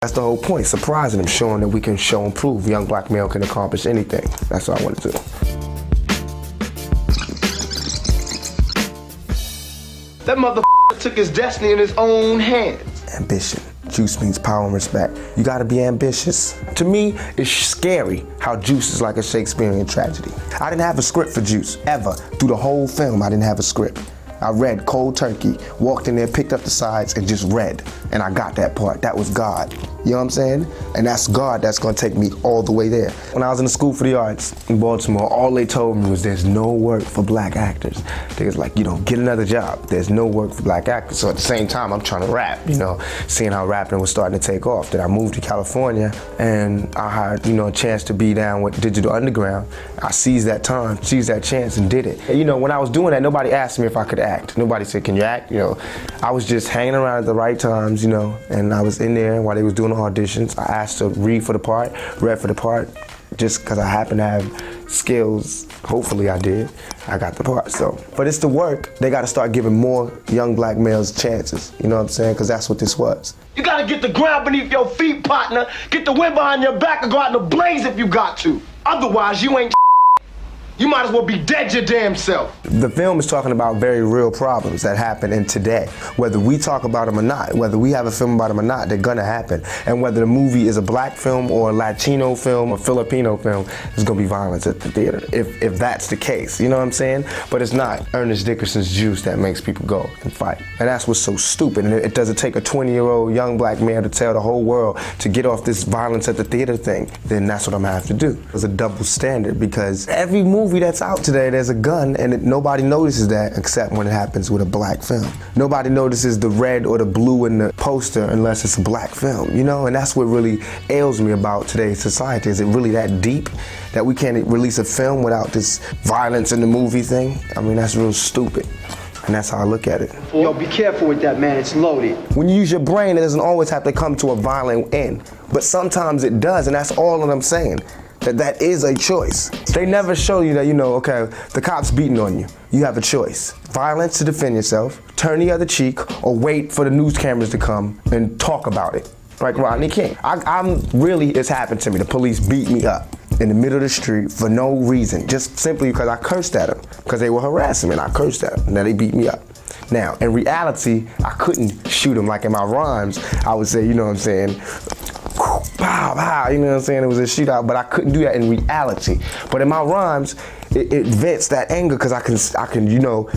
That's the whole point, surprising them, showing that we can show and prove young black male can accomplish anything. That's what I want to do. That motherfucker took his destiny in his own hands. Ambition. Juice means power and respect. You gotta be ambitious. To me, it's scary how Juice is like a Shakespearean tragedy. I didn't have a script for Juice, ever. Through the whole film, I didn't have a script. I read cold turkey, walked in there, picked up the sides, and just read. And I got that part. That was God. You know what I'm saying? And that's God that's gonna take me all the way there. When I was in the School for the Arts in Baltimore, all they told me was there's no work for black actors. They was like, get another job. There's no work for black actors. So at the same time, I'm trying to rap, seeing how rapping was starting to take off. Then I moved to California and I had, a chance to be down with Digital Underground. I seized that time, seized that chance and did it. And, when I was doing that, nobody asked me if I could act. Nobody said, can you act? I was just hanging around at the right times, and I was in there while they was doing the auditions. I asked to read for the part, read for the part, just because I happen to have skills. Hopefully I did. I got the part, so. But it's the work. They got to start giving more young black males chances, you know what I'm saying? Because that's what this was. You gotta get the ground beneath your feet, partner. Get the wind behind your back and go out in the blaze if you got to. Otherwise, you ain't. You might as well be dead your damn self. The film is talking about very real problems that happen in today. Whether we talk about them or not, whether we have a film about them or not, they're gonna happen. And whether the movie is a black film or a Latino film or Filipino film, there's gonna be violence at the theater, if that's the case, you know what I'm saying? But it's not Ernest Dickerson's Juice that makes people go and fight. And that's what's so stupid. And it doesn't take a 20-year-old young black man to tell the whole world to get off this violence at the theater thing. Then that's what I'm gonna have to do. It's a double standard because every movie that's out today, there's a gun, and nobody notices that except when it happens with a black film. Nobody notices the red or the blue in the poster unless it's a black film, and that's what really ails me about today's society. Is it really that deep that we can't release a film without this violence in the movie thing? I mean, that's real stupid. And that's how I look at it. Yo, be careful with that, man. It's loaded. When you use your brain, it doesn't always have to come to a violent end. But sometimes it does, and that's all that I'm saying. That is a choice. They never show you that, okay, the cop's beating on you. You have a choice. Violence to defend yourself, turn the other cheek, or wait for the news cameras to come and talk about it. Like Rodney King. It's happened to me. The police beat me up in the middle of the street for no reason, just simply because I cursed at them, because they were harassing me and I cursed at them, and then they beat me up. Now, in reality, I couldn't shoot them like in my rhymes. I would say, pow, pow, you know what I'm saying? It was a shootout, but I couldn't do that in reality. But in my rhymes, it vents that anger because I can,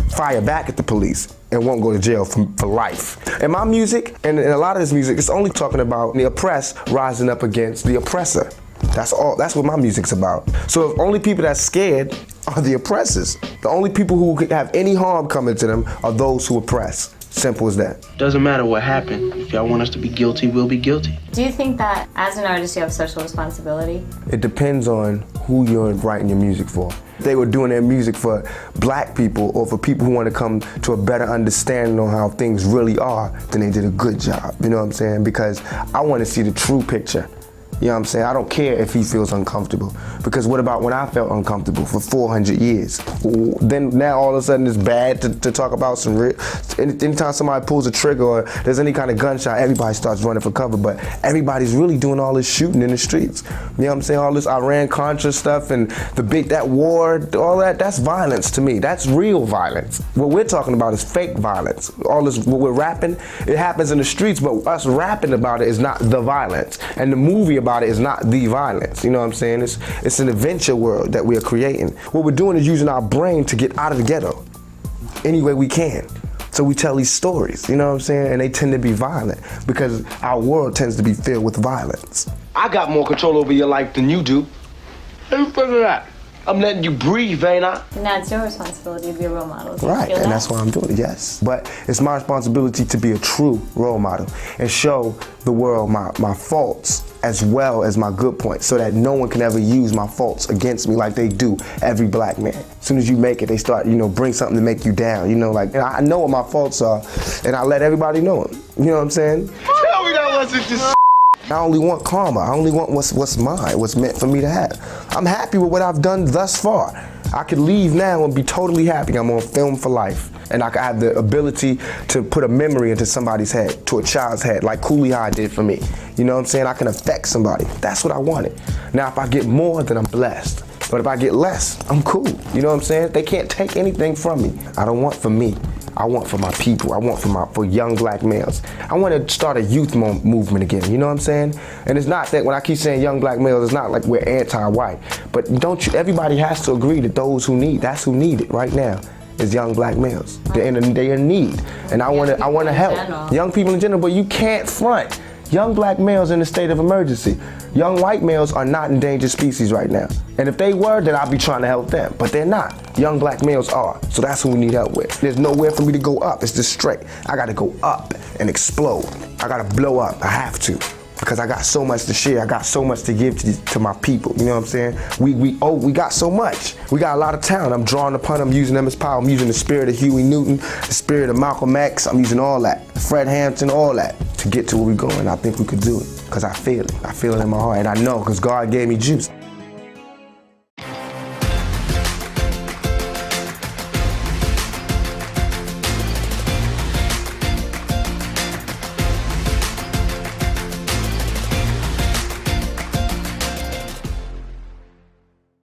fire back at the police and won't go to jail for life. And my music, and a lot of this music, it's only talking about the oppressed rising up against the oppressor. That's all. That's what my music's about. So if only people that's scared are the oppressors. The only people who could have any harm coming to them are those who oppress. Simple as that. Doesn't matter what happened. If y'all want us to be guilty, we'll be guilty. Do you think that as an artist you have social responsibility? It depends on who you're writing your music for. If they were doing their music for black people or for people who want to come to a better understanding on how things really are, then they did a good job. You know what I'm saying? Because I want to see the true picture. You know what I'm saying? I don't care if he feels uncomfortable. Because what about when I felt uncomfortable for 400 years? Then now all of a sudden it's bad to talk about some real. Anytime somebody pulls a trigger or there's any kind of gunshot, everybody starts running for cover. But everybody's really doing all this shooting in the streets. You know what I'm saying? All this Iran-Contra stuff and that war, all that's violence to me. That's real violence. What we're talking about is fake violence. All this, what we're rapping, it happens in the streets, but us rapping about it is not the violence. And the movie about it is not the violence. You know what I'm saying? It's an adventure world that we are creating. What we're doing is using our brain to get out of the ghetto any way we can. So we tell these stories, you know what I'm saying? And they tend to be violent because our world tends to be filled with violence. I got more control over your life than you do. How you figure that? I'm letting you breathe, ain't I? Now it's your responsibility to be a role model. Right, and that's why I'm doing it, yes. But it's my responsibility to be a true role model and show the world my faults as well as my good points so that no one can ever use my faults against me like they do every black man. As soon as you make it, they start, bring something to make you down. I know what my faults are and I let everybody know them. You know what I'm saying? Tell me that wasn't just I only want karma. I only want what's mine, what's meant for me to have. I'm happy with what I've done thus far. I could leave now and be totally happy. I'm on film for life. And I could have the ability to put a memory into somebody's head, to a child's head, like Cooley High did for me. You know what I'm saying? I can affect somebody. That's what I wanted. Now, if I get more, then I'm blessed. But if I get less, I'm cool. You know what I'm saying? They can't take anything from me. I don't want for me. I want for my people. I want for young black males. I want to start a youth movement again. You know what I'm saying? And it's not that when I keep saying young black males, it's not like we're anti-white. But everybody has to agree that that's who need it right now. Is young black males. They're in need. And I want to help. Young people in general, but you can't front. Young black males in a state of emergency. Young white males are not endangered species right now. And if they were, then I'd be trying to help them. But they're not. Young black males are. So that's who we need help with. There's nowhere for me to go up. It's just straight. I gotta go up and explode. I gotta blow up. I have to. Because I got so much to share. I got so much to give to my people. You know what I'm saying? We got so much. We got a lot of talent. I'm drawing upon them, using them as power. I'm using the spirit of Huey Newton, the spirit of Malcolm X. I'm using all that. Fred Hampton, all that to get to where we're going. I think we could do it because I feel it. I feel it in my heart. And I know because God gave me juice.